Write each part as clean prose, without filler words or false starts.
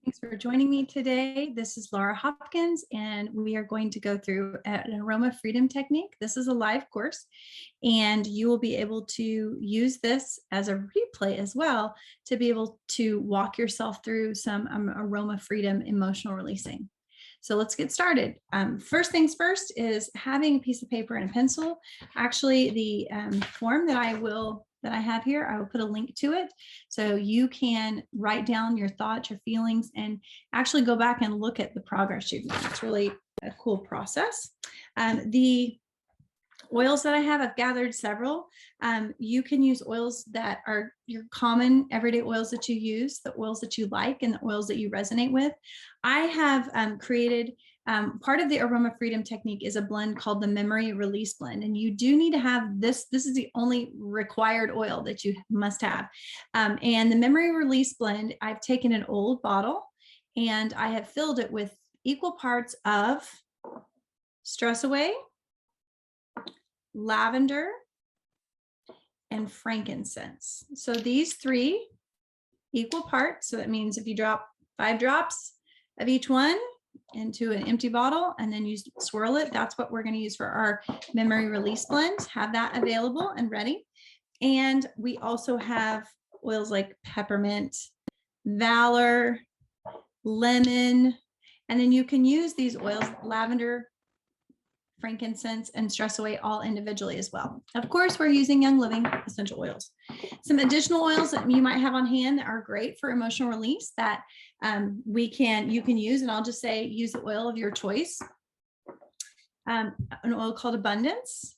Thanks for joining me today. This is Laura Hopkins, and we are going to go through an aroma freedom technique. This is a live course, and you will be able to use this as a replay as well to be able to walk yourself through some aroma freedom emotional releasing. So let's get started. First things first is having a piece of paper and a pencil. Actually, the form that I have here, I will put a link to it. So you can write down your thoughts, your feelings, and actually go back and look at the progress you've made. It's really a cool process. The oils that I have, I've gathered several. You can use oils that are your common everyday oils that you use, the oils that you like, and the oils that you resonate with. I have created part of the aroma freedom technique is a blend called the memory release blend. And you do need to have this. This is the only required oil that you must have. And the memory release blend, I've taken an old bottle and I have filled it with equal parts of Stress Away, lavender, and frankincense. So these three equal parts. So that means if you drop 5 drops of each one into an empty bottle and then you swirl it, that's what we're going to use for our memory release blend. Have that available and ready. And we also have oils like peppermint, valor, lemon, and then you can use these oils, lavender, frankincense, and Stress Away, all individually as well. Of course, we're using Young Living essential oils. Some additional oils that you might have on hand that are great for emotional release that you can use, and I'll just say use the oil of your choice. An oil called Abundance.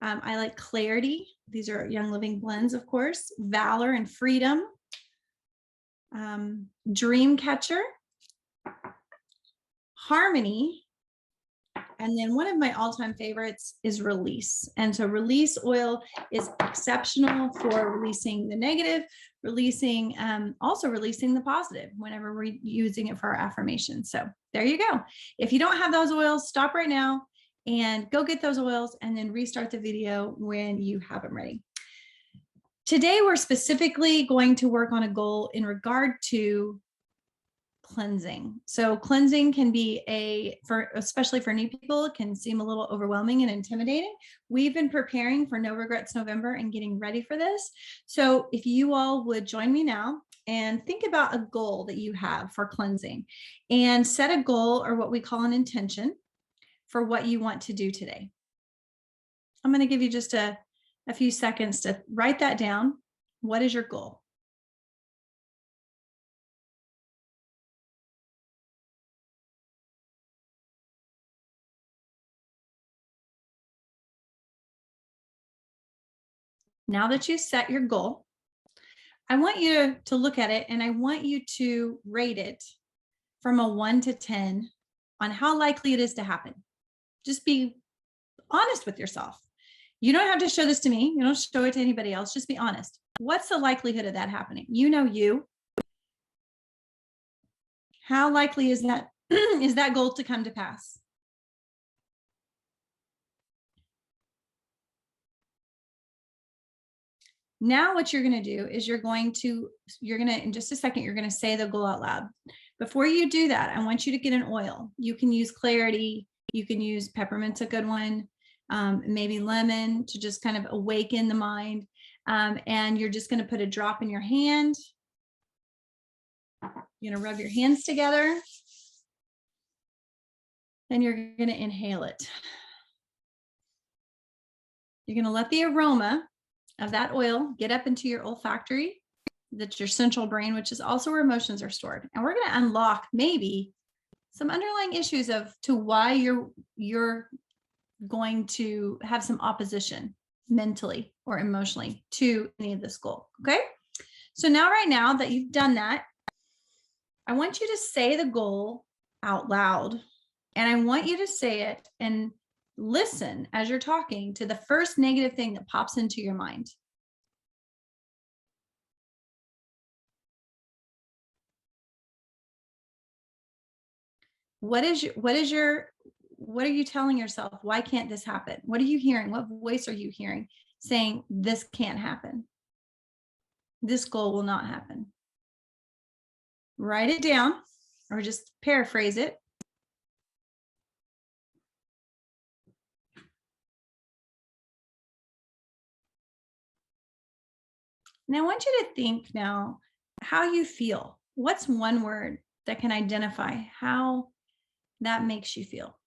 I like Clarity. These are Young Living blends, of course. Valor and Freedom. Dream Catcher. Harmony. And then one of my all-time favorites is Release. And so Release oil is exceptional for releasing the negative, also releasing the positive whenever we're using it for our affirmation. So there you go. If you don't have those oils, stop right now and go get those oils and then restart the video when you have them ready. Today, we're specifically going to work on a goal in regard to cleansing. So cleansing can be especially for new people, it can seem a little overwhelming and intimidating. We've been preparing for No Regrets November and getting ready for this. So if you all would join me now and think about a goal that you have for cleansing and set a goal or what we call an intention for what you want to do today. I'm going to give you just a few seconds to write that down. What is your goal? Now that you set your goal, I want you to look at it and I want you to rate it from a 1 to 10 on how likely it is to happen. Just be honest with yourself. You don't have to show this to me. You don't show it to anybody else. Just be honest. What's the likelihood of that happening? You know you. How likely is that is that goal to come to pass? Now what you're going to do is you're going to, in just a second, you're going to say the goal out loud. Before you do that, I want you to get an oil. You can use Clarity. You can use peppermint's a good one. Maybe lemon to just kind of awaken the mind. And you're just going to put a drop in your hand. You're going to rub your hands together. Then you're going to inhale it. You're going to let the aroma of that oil get up into your olfactory, that's your central brain, which is also where emotions are stored. And we're going to unlock maybe some underlying issues to why you're going to have some opposition mentally or emotionally to any of this goal. Okay. So right now that you've done that, I want you to say the goal out loud, and I want you to say it and listen as you're talking to the first negative thing that pops into your mind. What are you telling yourself? Why can't this happen? What are you hearing? What voice are you hearing saying this can't happen? This goal will not happen. Write it down. or just paraphrase it. And I want you to think now how you feel. What's one word that can identify how that makes you feel?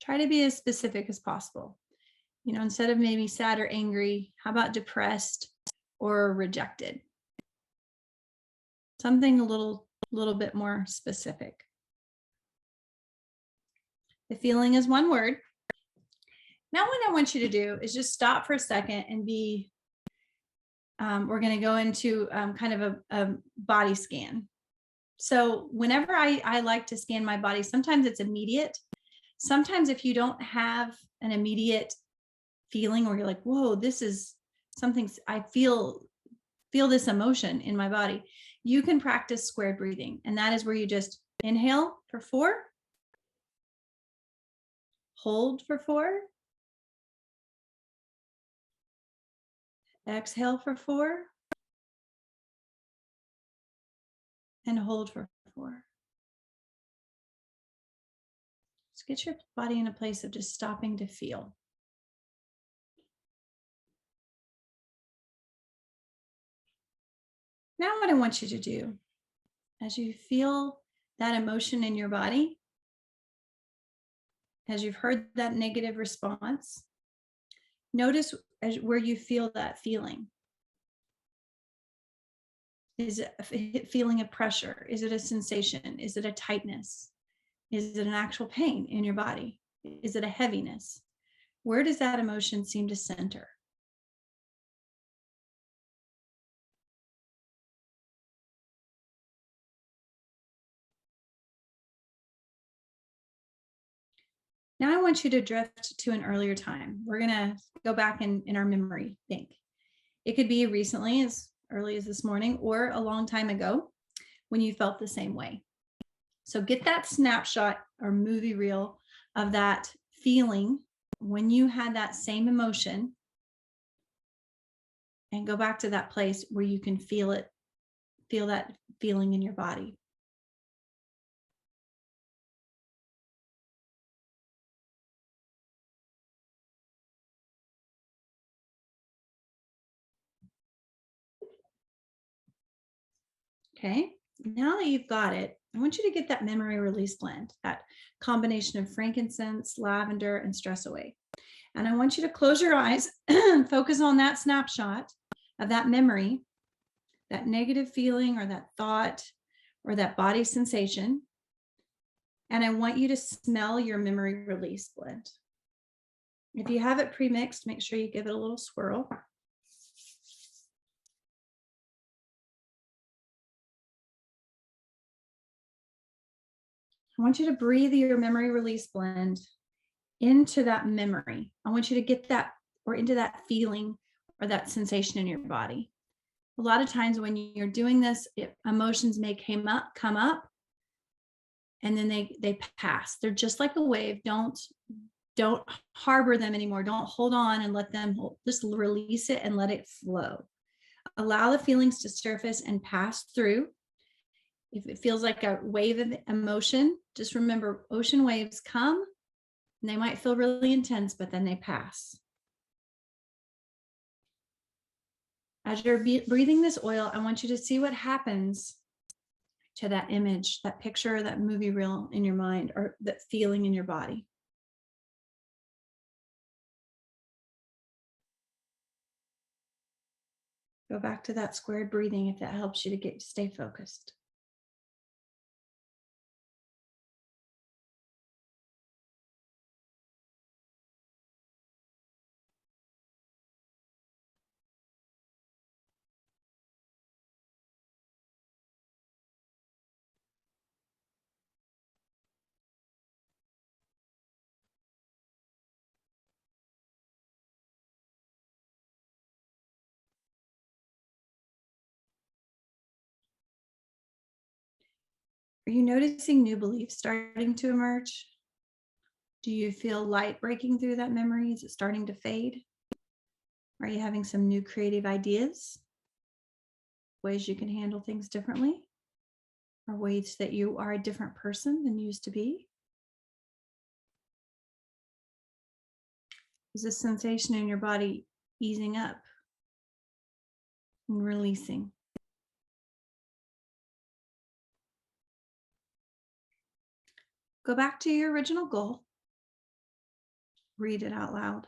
Try to be as specific as possible. Instead of maybe sad or angry, how about depressed or rejected? Something a little bit more specific. The feeling is one word. Now, what I want you to do is just stop for a second and we're going to go into kind of a body scan. So whenever I like to scan my body, sometimes it's immediate. Sometimes if you don't have an immediate feeling or you're like, whoa, this is something, I feel this emotion in my body, you can practice squared breathing. And that is where you just inhale for 4, hold for 4, exhale for 4, and hold for 4. Just get your body in a place of just stopping to feel. Now, what I want you to do, as you feel that emotion in your body, as you've heard that negative response, notice where you feel that feeling. Is it a feeling of pressure? Is it a sensation? Is it a tightness? Is it an actual pain in your body? Is it a heaviness? Where does that emotion seem to center? Now I want you to drift to an earlier time. We're going to go back in our memory bank. It could be recently, as early as this morning, or a long time ago when you felt the same way. So get that snapshot or movie reel of that feeling when you had that same emotion, and go back to that place where you can feel it, feel that feeling in your body. Okay, now that you've got it, I want you to get that memory release blend, that combination of frankincense, lavender, and stress away. And I want you to close your eyes and focus on that snapshot of that memory, that negative feeling or that thought or that body sensation. And I want you to smell your memory release blend. If you have it pre-mixed, make sure you give it a little swirl. I want you to breathe your memory release blend into that memory. I want you to get that, or into that feeling or that sensation in your body. A lot of times when you're doing this, emotions may come up and then they pass. They're just like a wave. Don't harbor them anymore. Don't hold on and let them just release it and let it flow. Allow the feelings to surface and pass through. If it feels like a wave of emotion, just remember ocean waves come and they might feel really intense, but then they pass. As you're breathing this oil, I want you to see what happens to that image, that picture, that movie reel in your mind, or that feeling in your body. Go back to that squared breathing if that helps you to stay focused. Are you noticing new beliefs starting to emerge? Do you feel light breaking through that memory? Is it starting to fade? Are you having some new creative ideas? Ways you can handle things differently? Or ways that you are a different person than you used to be? Is this sensation in your body easing up and releasing? Go back to your original goal, read it out loud,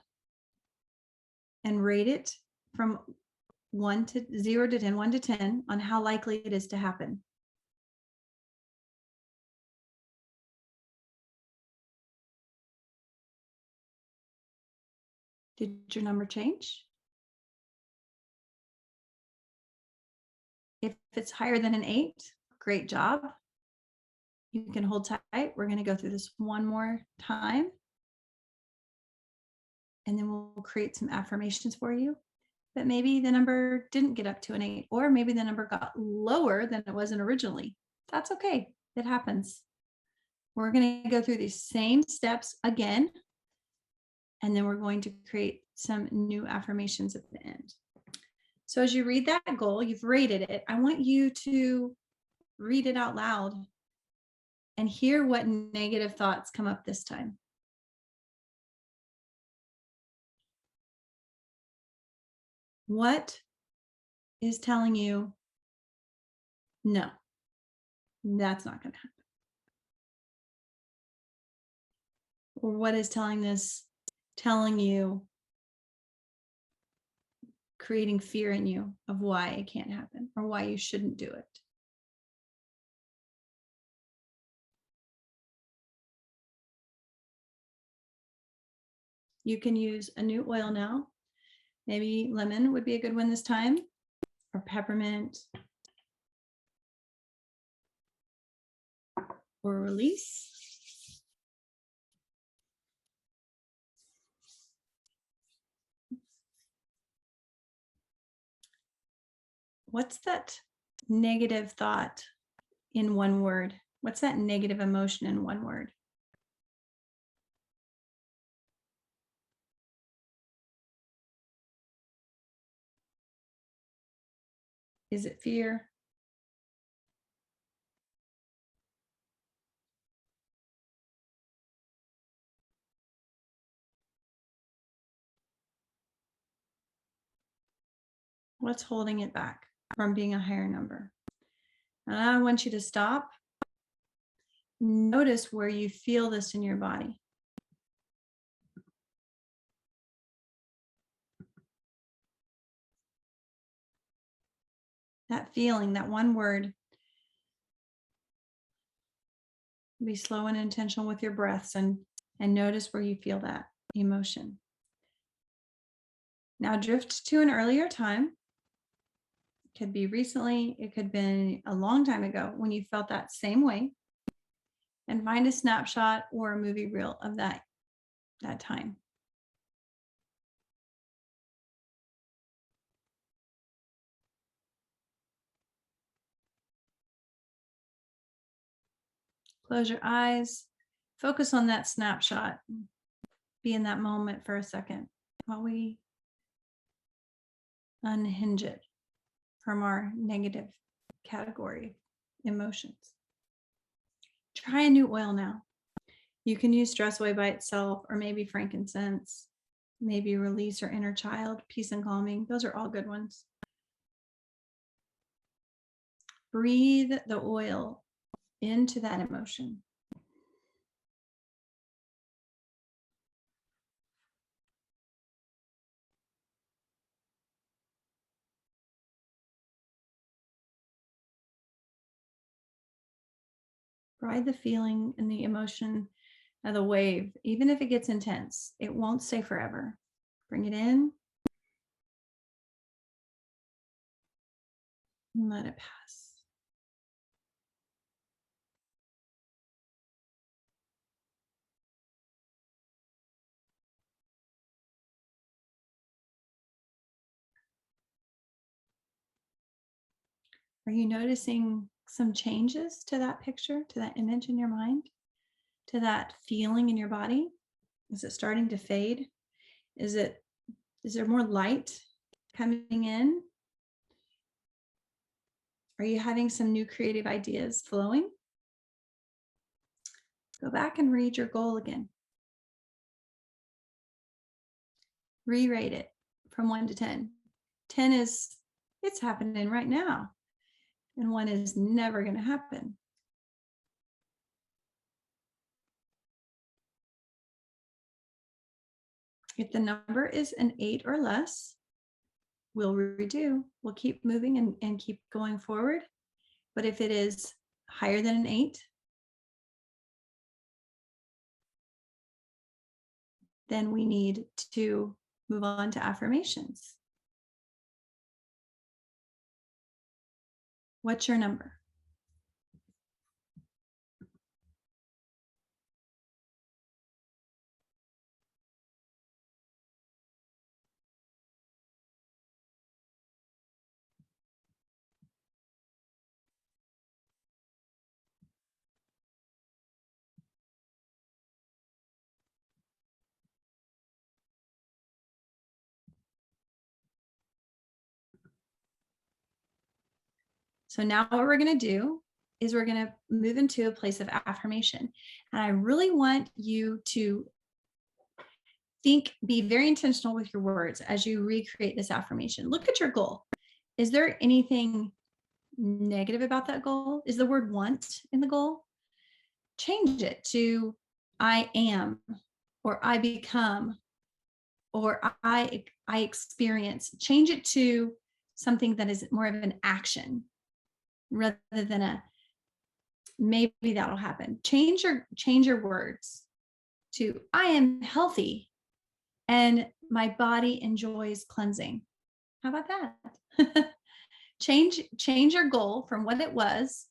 and rate it from 0 to 10, 1 to 10 on how likely it is to happen. Did your number change? If it's higher than an 8, great job. You can hold tight. We're going to go through this one more time, and then we'll create some affirmations for you. But maybe the number didn't get up to an 8, or maybe the number got lower than it wasn't originally. That's okay. It happens. We're going to go through these same steps again, and then we're going to create some new affirmations at the end. So as you read that goal, you've rated it. I want you to read it out loud and hear what negative thoughts come up this time. What is telling you, no, that's not going to happen? Or what is telling you, creating fear in you of why it can't happen or why you shouldn't do it? You can use a new oil now. Maybe lemon would be a good one this time, or peppermint, or release. What's that negative thought in one word? What's that negative emotion in one word? Is it fear? What's holding it back from being a higher number? And I want you to stop. Notice where you feel this in your body. That feeling, that one word. Be slow and intentional with your breaths and notice where you feel that emotion. Now drift to an earlier time. It could be recently, it could be a long time ago when you felt that same way. And find a snapshot or a movie reel of that time. Close your eyes, focus on that snapshot, be in that moment for a second while we unhinge it from our negative category emotions. Try a new oil now. You can use Stress Away by itself, or maybe frankincense, maybe Release or Inner Child, Peace and Calming. Those are all good ones. Breathe the oil into that emotion. Ride the feeling and the emotion of the wave. Even if it gets intense, it won't stay forever. Bring it in and let it pass. Are you noticing some changes to that picture, to that image in your mind, to that feeling in your body? Is it starting to fade? Is it Is there more light coming in? Are you having some new creative ideas flowing? Go back and read your goal again. Re-rate it from 1 to 10. 10 is, it's happening right now. And 1 is never going to happen. If the number is an 8 or less, we'll redo. We'll keep moving and keep going forward. But if it is higher than an 8, then we need to move on to affirmations. What's your number? So now what we're going to do is we're going to move into a place of affirmation. And I really want you to be very intentional with your words as you recreate this affirmation. Look at your goal. Is there anything negative about that goal? Is the word want in the goal? Change it to I am, or I become, or I experience. Change it to something that is more of an action rather than a maybe that'll happen. Change your words to I am healthy and my body enjoys cleansing. How about that? change your goal from what it was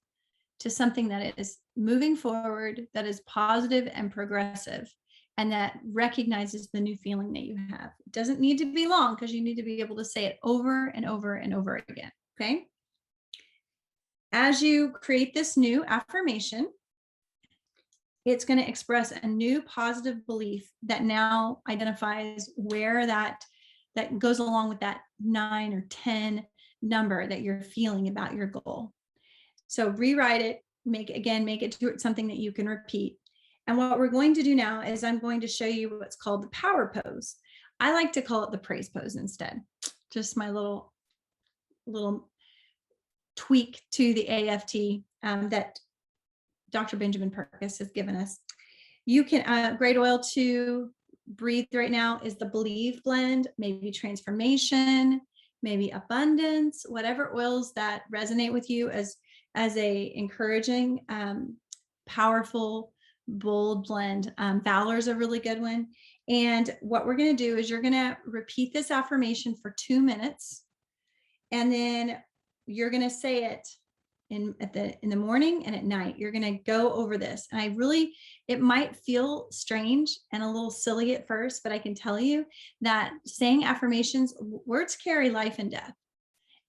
to something that is moving forward, that is positive and progressive, and that recognizes the new feeling that you have. It doesn't need to be long because you need to be able to say it over and over and over again. Okay. As you create this new affirmation, it's going to express a new positive belief that now identifies where that goes along with that 9 or 10 number that you're feeling about your goal. So rewrite it, make it to something that you can repeat. And what we're going to do now is I'm going to show you what's called the power pose. I like to call it the praise pose instead. Just my little tweak to the AFT that Dr. Benjamin Purkis has given us. You can, great oil to breathe right now is the Believe blend, maybe transformation, maybe abundance, whatever oils that resonate with you as a encouraging, powerful, bold blend. Valor's a really good one. And what we're going to do is you're going to repeat this affirmation for 2 minutes. And then you're going to say it in the morning and at night. You're going to go over this. And it might feel strange and a little silly at first, but I can tell you that saying affirmations, words carry life and death.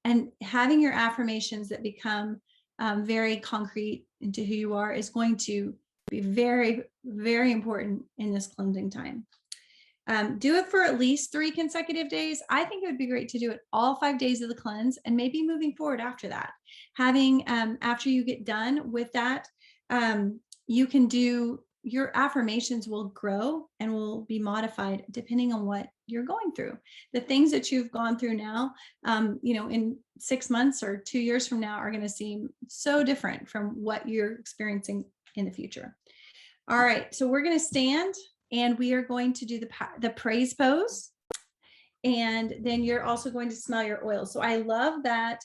And having your affirmations that become very concrete into who you are is going to be very, very important in this cleansing time. Do it for at least 3 consecutive days. I think it would be great to do it all 5 days of the cleanse and maybe moving forward after that. Having, after you get done with that, you can do, your affirmations will grow and will be modified depending on what you're going through. The things that you've gone through now, in 6 months or 2 years from now are going to seem so different from what you're experiencing in the future. All right, so we're going to stand and we are going to do the praise pose. And then you're also going to smell your oil. So I love that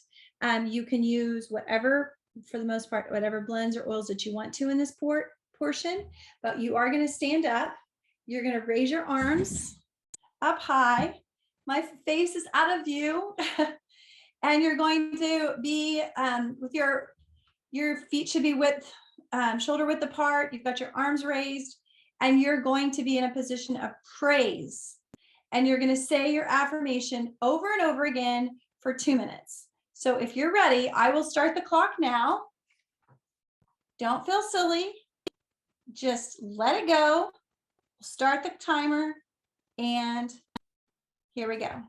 you can use whatever, for the most part, whatever blends or oils that you want to in this portion, but you are going to stand up. You're going to raise your arms up high. My face is out of view. And you're going to be with your feet should be shoulder width apart. You've got your arms raised. And you're going to be in a position of praise. And you're going to say your affirmation over and over again for 2 minutes. So if you're ready, I will start the clock now. Don't feel silly. Just let it go. Start the timer and Here we go.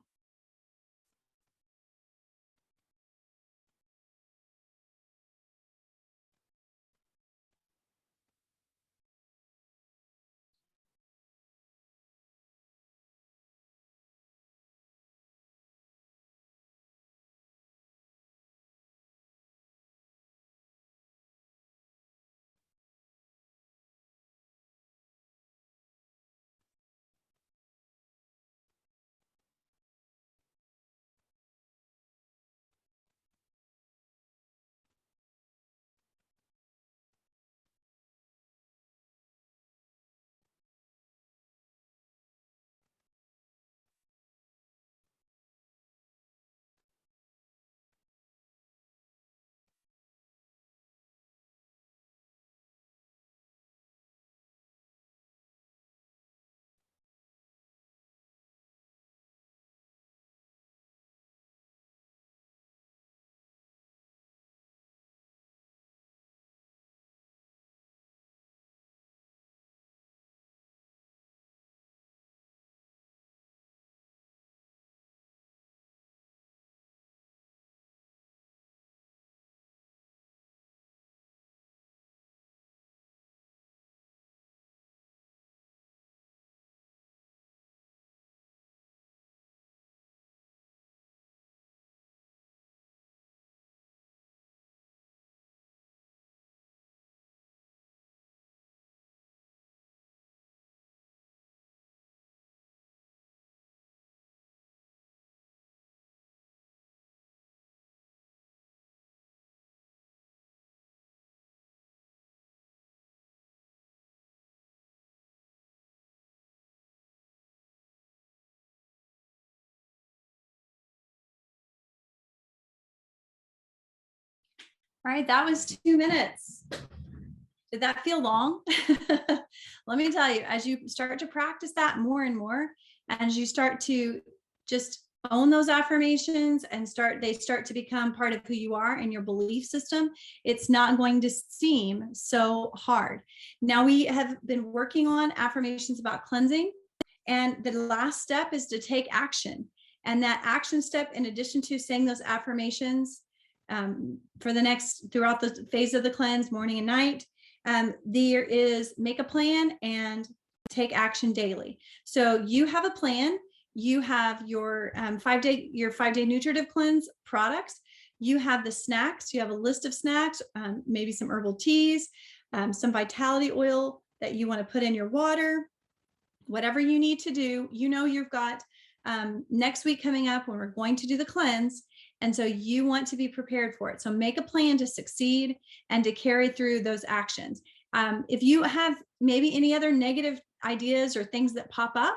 All right, that was 2 minutes. Did that feel long? Let me tell you, as you start to practice that more and more, as you start to just own those affirmations and they start to become part of who you are and your belief system, it's not going to seem so hard. Now, we have been working on affirmations about cleansing, and the last step is to take action. And that action step, in addition to saying those affirmations throughout the phase of the cleanse, morning and night, there is make a plan and take action daily. So you have a plan. You have your 5-day nutritive cleanse products. You have the snacks. You have a list of snacks, maybe some herbal teas, some vitality oil that you want to put in your water. Whatever you need to do, you've got next week coming up when we're going to do the cleanse. And so you want to be prepared for it. So make a plan to succeed and to carry through those actions. If you have maybe any other negative ideas or things that pop up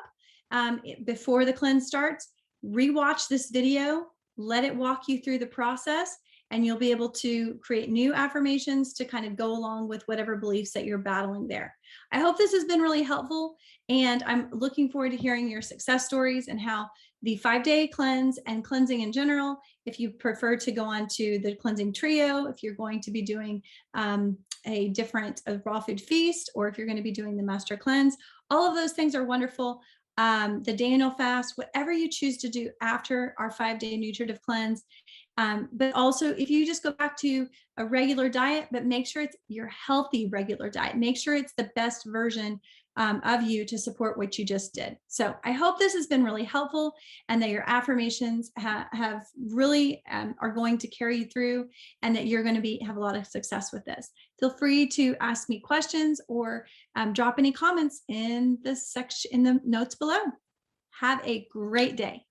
before the cleanse starts, rewatch this video, let it walk you through the process, and you'll be able to create new affirmations to kind of go along with whatever beliefs that you're battling there. I hope this has been really helpful, and I'm looking forward to hearing your success stories and how the 5-day cleanse and cleansing in general, if you prefer to go on to the cleansing trio, if you're going to be doing a different raw food feast, or if you're going to be doing the master cleanse, all of those things are wonderful. The Daniel fast, whatever you choose to do after our 5-day nutritive cleanse. But also, if you just go back to a regular diet, but make sure it's your healthy regular diet, make sure it's the best version of you to support what you just did. So I hope this has been really helpful, and that your affirmations have really are going to carry you through, and that you're going to have a lot of success with this. Feel free to ask me questions or drop any comments in the section in the notes below. Have a great day.